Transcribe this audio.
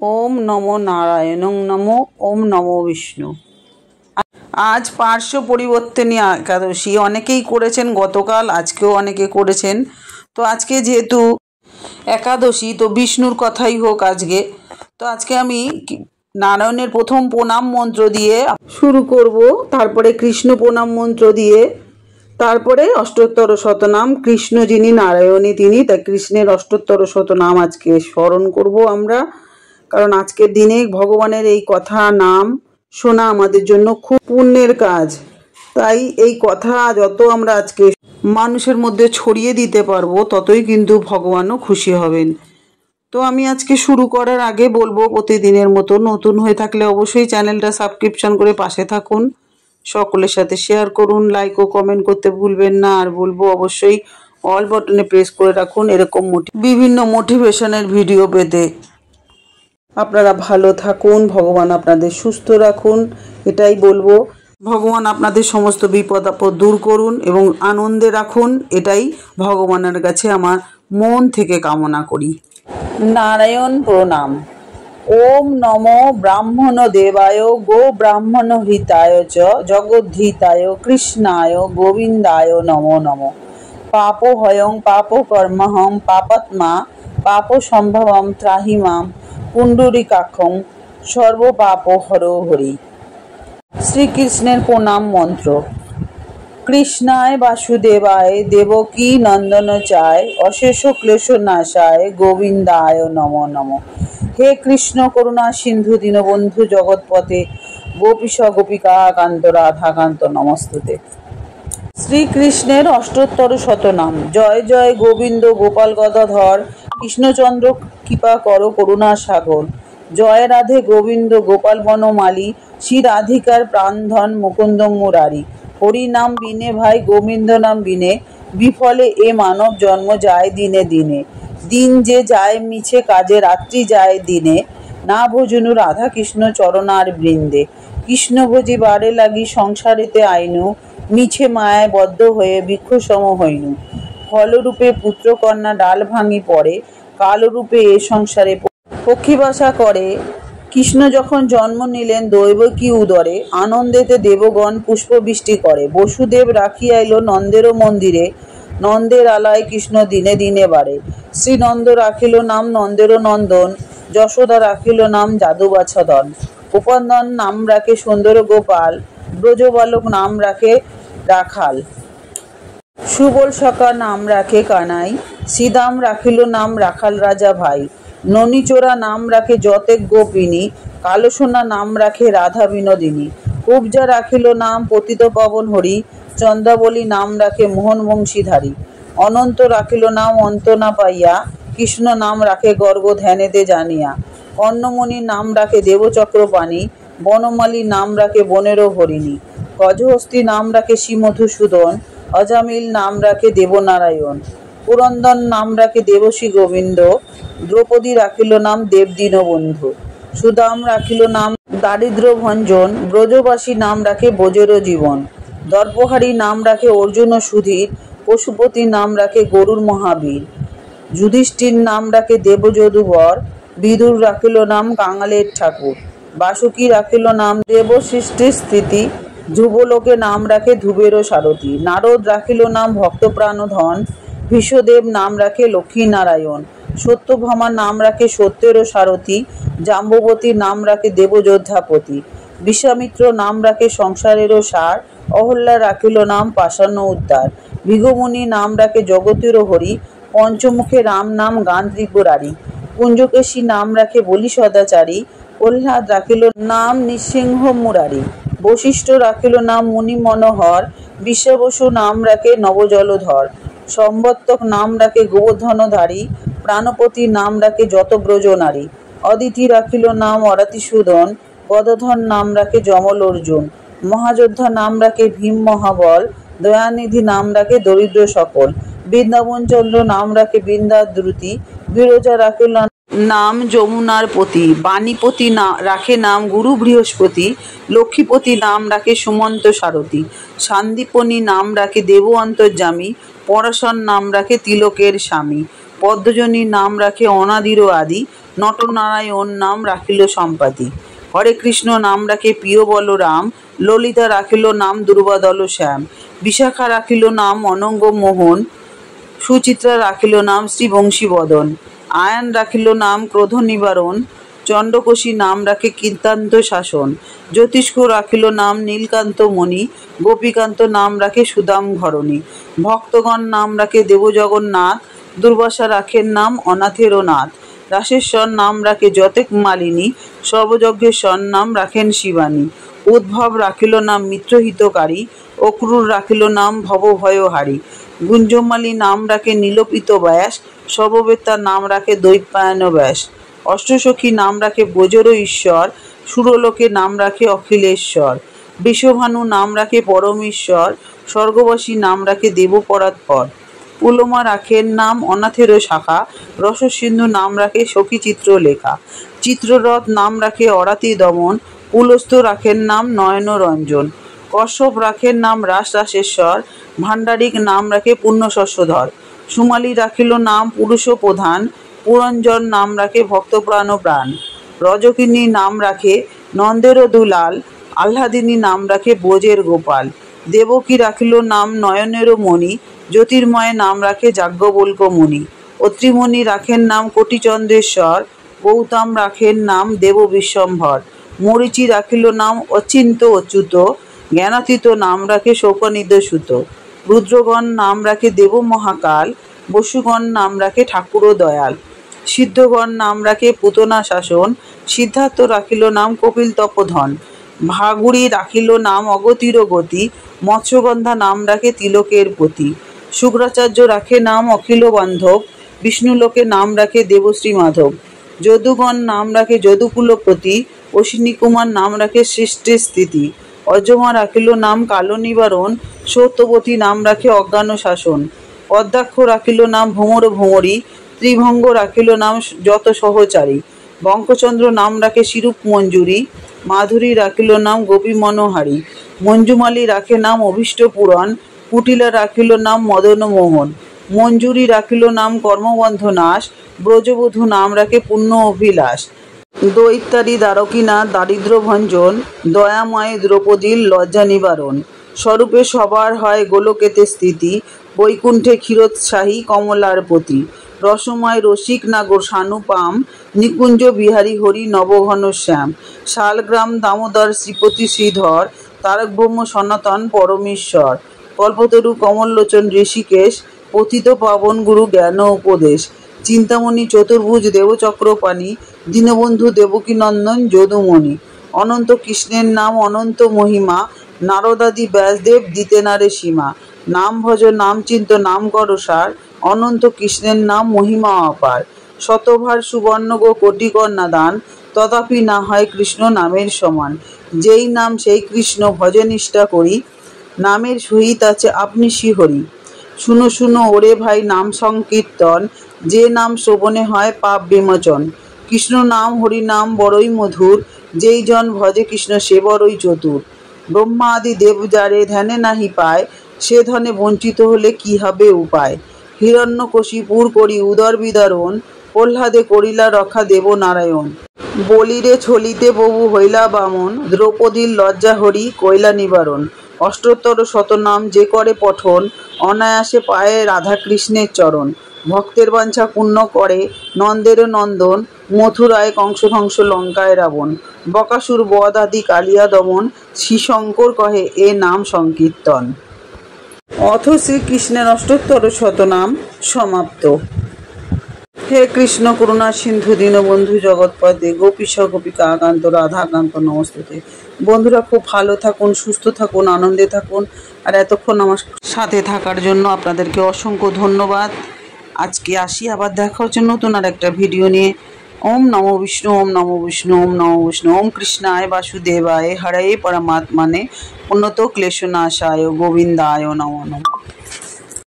ওম নমো নারায়ণং নমো ওম নমো বিষ্ণু। আজ পার্শ্ব পরিবর্তনী একাদশী অনেকেই করেছেন, গতকাল আজকেও অনেকে করেছেন। তো আজকে যেহেতু একাদশী, তো বিষ্ণুর কথাই হোক আজকে। তো আজকে আমি নারায়ণের প্রথম প্রণাম মন্ত্র দিয়ে শুরু করব, তারপরে কৃষ্ণ প্রণাম মন্ত্র দিয়ে, তারপরে অষ্টোত্তর শতনাম। কৃষ্ণ যিনি, নারায়ণী তিনি, তাই কৃষ্ণের অষ্টোত্তর শতনাম আজকে স্মরণ করব আমরা। কারণ আজকের দিনে ভগবানের এই কথা নাম শোনা আমাদের জন্য খুব পুণ্যের কাজ। তাই এই কথা যত আমরা আজকে মানুষের মধ্যে ছড়িয়ে দিতে পারবো, ততই কিন্তু ভগবানও খুশি হবেন। তো আমি আজকে শুরু করার আগে বলবো, প্রতিদিনের মতো নতুন হয়ে থাকলে অবশ্যই চ্যানেলটা সাবস্ক্রিপশন করে পাশে থাকুন, সকলের সাথে শেয়ার করুন, লাইক ও কমেন্ট করতে ভুলবেন না। আর বলবো অবশ্যই অল বাটনে প্রেস করে রাখুন এরকম বিভিন্ন মোটিভেশনের ভিডিও পেতে। আপনারা ভালো থাকুন, ভগবান আপনাদের সুস্থ রাখুন, এটাই বলবো। ভগবান আপনাদের সমস্ত বিপদ আপদ দূর করুন এবং আনন্দে রাখুন, এটাই ভগবানের কাছে আমার মন থেকে কামনা করি। নারায়ণ প্রণাম। ওম নমো ব্রাহ্মণ দেবায় গো ব্রাহ্মণ হিতায় চ জগদ্ধিতায় কৃষ্ণায় গোবিন্দায় নমো নমো। পাপ হয়ং পাপ কর্মহং পাপাত্মা পাপ সম্ভবম ত্রাহি মাম পুণ্ডরীকাক্ষং সর্বপাপ হর হরি। শ্রীকৃষ্ণের প্রণাম মন্ত্র। কৃষ্ণায় বাসুদেবায় দেবকী নন্দন চায় অশেষ ক্লেশ নাশায় গোবিন্দায় নমো নমো। হে কৃষ্ণ করুণা সিন্ধু দীনবন্ধু জগৎপতে গোপীশ গোপিকা কান্ত রাধাকান্ত নমস্তুতে। শ্রীকৃষ্ণের অষ্টোত্তর শতনাম। জয় জয় গোবিন্দ গোপাল গদাধর কৃষ্ণচন্দ্র কৃপা কর করুণা সাগর। জয় রাধে গোবিন্দ গোপাল বনমালী শ্রী রাধিকার প্রাণধন মুকুন্দ মুরারি। হরি নাম বিনে ভাই গোবিন্দ নাম বিনে বিফলে এ মানব জন্ম যায় দিনে দিনে। দিন যে যায় মিছে কাজে রাত্রি যায় দিনে না ভোজনু রাধা কৃষ্ণ চরণার বৃন্দে। কৃষ্ণ ভোজি বারে লাগি সংসারেতে আইনু মিছে মায়ায় বদ্ধ হয়ে বৃক্ষসম হইনু। ফলরূপে পুত্রকন্যা ডাল ভাঙি পড়ে কালরূপে এ সংসারে পক্ষীবাসা করে। কৃষ্ণ যখন জন্ম নিলেন দৈবকী উদরে আনন্দেতে দেবগণ পুষ্পবৃষ্টি করে। বসুদেব রাখিয়া এলো নন্দেরও মন্দিরে নন্দের আলায় কৃষ্ণ দিনে দিনে বাড়ে। শ্রীনন্দ রাখিল নাম নন্দেরও নন্দন যশোদা রাখিল নাম যাদুবাছাদন। উপন্দন নাম রাখে সুন্দর গোপাল ব্রজবালক নাম রাখে রাখাল। সুবল সখা নাম রাখে কানাই শ্রীদাম রাখিল নাম রাখাল রাজা ভাই। ননীচোরা নাম রাখে যতেক গোপিনী কালসোনা নাম রাখে রাধা বিনোদিনী। কুবজা রাখিল নাম পতিত পাবন হরি চন্দ্রাবলী নাম রাখে মোহন বংশীধারী। অনন্ত রাখিল নাম অন্ত না পাইয়া কৃষ্ণ নাম রাখে গর্গ ধ্যানেতে জানিয়া। কর্ণমণি নাম রাখে দেবচক্রপাণী বনমালী নাম রাখে বনেরও হরিণী। গজহস্তি নাম রাখে শ্রীমধুসূদন অজামিল নাম রাখে দেবনারায়ণ। পুরন্দন নাম রাখে দেবশ্রী গোবিন্দ দ্রৌপদী রাখিল নাম দেব দীনবন্ধু। সুদাম রাখিল নাম দারিদ্র ভঞ্জন ব্রজবাসী নাম রাখে ব্রজেরও জীবন। দর্পহারী নাম রাখে অর্জুন সুধীর পশুপতি নাম রাখে গরুর মহাবীর। যুধিষ্ঠির নাম রাখে দেবযদুবর বিদুর রাখিল নাম কাঙালের ঠাকুর। বাসুকী রাখিল নাম দেব সৃষ্টির স্থিতি ধ্রুবলোকে নাম রাখে ধ্রুবেরও সারথি। নারদ রাখিল নাম ভক্তপ্রাণধন ভীষ্মদেব নাম রাখে লক্ষ্মী নারায়ণ। সত্যভামা নাম রাখে সত্যেরও সারথি জাম্ববতী নাম রাখে দেবযোদ্ধাপতি। বিশ্বামিত্র নাম রাখে সংসারেরও সার অহল্যা রাখিল নাম পাষাণ্য উদ্ধার। ভৃগুমুনি নাম রাখে জগতেরও হরি পঞ্চমুখে রাম নাম গান ত্রিপুরারি। কুঞ্জকেশী নাম রাখে বলি সদাচারী প্রহ্লাদ রাখিল নাম নৃসিংহ মুরারি। বশিষ্ঠ রাখিল নাম মুনি মনোহর বিশ্বাবসু নাম রাখে নবজলধর। সম্বত্তক নাম রাখে গোবর্ধনধারী প্রাণপতি নাম রাখে যত ব্রজ নারী। অদিতি রাখিল নাম অরাতিসূদন গদাধর নাম রাখে যমল অর্জুন। মহাযোদ্ধা নাম রাখে ভীম মহাবল দয়ানিধি নাম রাখে দরিদ্র সকল। বৃন্দাবন চন্দ্র নাম রাখে বৃন্দাদ্রুতি বিরজা রাখিল নাম যমুনার পতি। বাণীপতি রাখে নাম গুরু বৃহস্পতি লক্ষ্মীপতি নাম রাখে সুমন্ত সারথী। সান্দীপনী নাম রাখে দেব অন্তর্যামী পরাশর নাম রাখে তিলকের স্বামী। পদ্মজনীর নাম রাখে অনাদিরও আদি, নটনারায়ণ নাম রাখিল সম্পাতি। হরে কৃষ্ণ নাম রাখে প্রিয় বলরাম, ললিতা রাখিল নাম দুর্বাদল শ্যাম। বিশাখা রাখিল নাম অনঙ্গ মোহন, সুচিত্রা রাখিল নাম শ্রীবংশী বদন। আয়ান রাখিল নাম ক্রোধ নিবারণ, চণ্ডকোশী নাম রাখে কীর্তান্ত শাসন। জ্যোতিষ্ক রাখিল নাম নীলকান্ত মণি, গোপীকান্ত নাম রাখে সুদাম ঘরণী। ভক্তগণ নাম রাখে দেবজগন্নাথ, দুর্বাসা রাখেন নাম অনাথেরও নাথ। রাসেশ্বর নাম রাখে যতেক মালিনী, সর্বযজ্ঞেশ্বর নাম রাখেন শিবানী। উদ্ভব রাখিল নাম মিত্রহিতকারী, অক্রূর রাখিল নাম ভবভয়হারী। গুঞ্জমালী নাম রাখে নীলপিত ব্যাস, সর্ববেত্তার নাম রাখে দৈপায়ন ব্যাস। অষ্টসখী নাম রাখে ব্রজর ঈশ্বর, সুরলোকে নাম রাখে অখিলেশ্বর। বৃষভানু নাম রাখে পরমেশ্বর, স্বর্গবাসী নাম রাখে দেবপরাৎপর। পুলমা রাখেন নাম অনাথেরও শাখা, রসসিন্ধু নাম রাখে সখী চিত্রলেখা। চিত্ররথ নাম রাখে অরাতি দমন, পুলস্থ রাখেন নাম নয়নরঞ্জন। কশ্যপ রাখেন নাম রাসরাসেশ্বর, ভাণ্ডারিক নাম রাখে পুণ্যশস্যধর। সুমালী রাখিল নাম পুরুষ প্রধান, পুরঞ্জন নাম রাখে ভক্তপ্রাণ প্রাণ। রজকিনী নাম রাখে নন্দেরও দুলাল, আহ্লাদিনী নাম রাখে ব্রজের গোপাল। দেবকী রাখিল নাম নয়নেরও মণি, জ্যোতির্ময় নাম রাখে যাজ্ঞবল্ক্য মুনি। অত্রিমণি রাখেন নাম কোটিচন্দ্রেশ্বর, গৌতম রাখেন নাম দেব বিশ্বম্ভর। মরীচি রাখিল নাম অচিন্ত অচ্যুত, জ্ঞানাতীত নাম রাখে শৌকনিধ সুত। রুদ্রগণ নাম রাখে দেব মহাকাল, বসুগণ নাম রাখে ঠাকুর দয়াল। সিদ্ধগণ নাম রাখে পুতনা শাসন, সিদ্ধার্থ রাখিল নাম কপিল তপোধন। ভাগুড়ি রাখিল নাম অগতির গতি, মৎস্যগন্ধা নাম রাখে তিলকের পতি। শুক্রাচার্য রাখে নাম অখিল বান্ধব, বিষ্ণুলোকে নাম রাখে দেবশ্রী মাধব। যদুগণ নাম রাখে যদুকুলপতি, অশ্বিনী কুমার নাম রাখে সৃষ্টির স্থিতি। অজমা রাখিল নাম কালো নিবারণ, সত্যবতী নাম রাখে অজ্ঞান শাসন। পদ্মাক্ষ রাখিল নাম ভ্রমর ভ্রমরী, ত্রিভঙ্গ রাখিল নাম যত সহচারী। বঙ্কচন্দ্র নাম রাখে শিরূপ মঞ্জুরি, মাধুরী রাখিল নাম গোপী মনোহারী। মঞ্জুমালী রাখে নাম অভীষ্ট পূরণ, কুটিলা রাখিল নাম মদন মোহন। মঞ্জুরি রাখিল নাম কর্মবন্ধ নাশ, ব্রজবধূ নাম রাখে পুণ্য অভিলাষ। দৈত্যারী দ্বারকীনাথ দারিদ্র ভঞ্জন, দয়াময় দ্রৌপদীর লজ্জা নিবারণ। স্বরূপে সবার হয় গোলকেতে স্থিতি, বৈকুণ্ঠে ক্ষীরোৎসাহী কমলার পতি। রসময় রসিক নাগর সানুপাম, নিকুঞ্জ বিহারী হরি নবঘন শ্যাম। শালগ্রাম দামোদর শ্রীপতি শ্রীধর, তারক ব্রহ্ম সনাতন পরমেশ্বর। কল্পতরু কমললোচন ঋষিকেশ, পতিত পাবন গুরু জ্ঞান উপদেশ। চিন্তামণি চতুর্ভুজ দেবচক্রপাণি, দীনবন্ধু দেবকীনন্দন যদুমণি। অনন্ত কৃষ্ণের নাম অনন্ত মহিমা, নারদাদি ব্যাসদেব দিতে নারে সীমা। নাম ভজ নাম চিন্ত নাম কর সার, অনন্ত কৃষ্ণের নাম মহিমা অপার। শতভার সুবর্ণ গো কোটি কন্যা দান, তথাপি না হয় কৃষ্ণ নামের সমান। যেই নাম সেই কৃষ্ণ ভজে নিষ্ঠা করি, নামের সহিত আছে আপনি শ্রীহরি। শুনো শুনো ওরে ভাই নাম সংকীর্তন, যে নাম শ্রবণে হয় পাপ বিমোচন। কৃষ্ণ নাম হরি নাম বড়ই মধুর, যেই জন ভজে কৃষ্ণ সে বড়ই চতুর। ব্রহ্মা আদি দেব যারে ধ্যানে নাহি পায়, সে ধনে বঞ্চিত হলে কি হবে উপায়। হিরণ্যকশিপুর করি উদর বিদারণ, প্রহ্লাদে করিলা রক্ষা দেব নারায়ণ। বলিরে ছলিতে প্রভু হইলা বামন, দ্রৌপদীর লজ্জা হরি কইলা নিবারণ। অষ্টোত্তর শতনাম যে করে পঠন, অনায়াসে পায়ে রাধাকৃষ্ণের চরণ। ভক্তের বাঞ্ছা পূর্ণ করে নন্দের নন্দন, মথুরায় কংসধ্বংস লঙ্কায় রাবণ। বকাসুর বধ আদি কালিয়া দমন, শ্রীশঙ্কর কহে এ নাম সংকীর্তন। অথ শ্রীকৃষ্ণের অষ্টোত্তর শতনাম সমাপ্ত। হে কৃষ্ণ করুণা সিন্ধু দীনবন্ধু জগৎপদে গোপীশ গোপিকা আকান্ত রাধাকান্ত নমস্তুতে। বন্ধুরা খুব ভালো থাকুন, সুস্থ থাকুন, আনন্দে থাকুন। আর এতক্ষণ আমার সাথে থাকার জন্য আপনাদেরকে অসংখ্য ধন্যবাদ। আজকে আসি, আবার দেখা হচ্ছে নতুন আর একটা ভিডিও নিয়ে। ওম নমো বিষ্ণু, ওম নমো বিষ্ণু, ওম নমো বিষ্ণু। ওম কৃষ্ণায় বাসুদেবায় হরে পরমাত্মনে, উন্নত ক্লেশনাশায় গোবিন্দায় নমো নমঃ।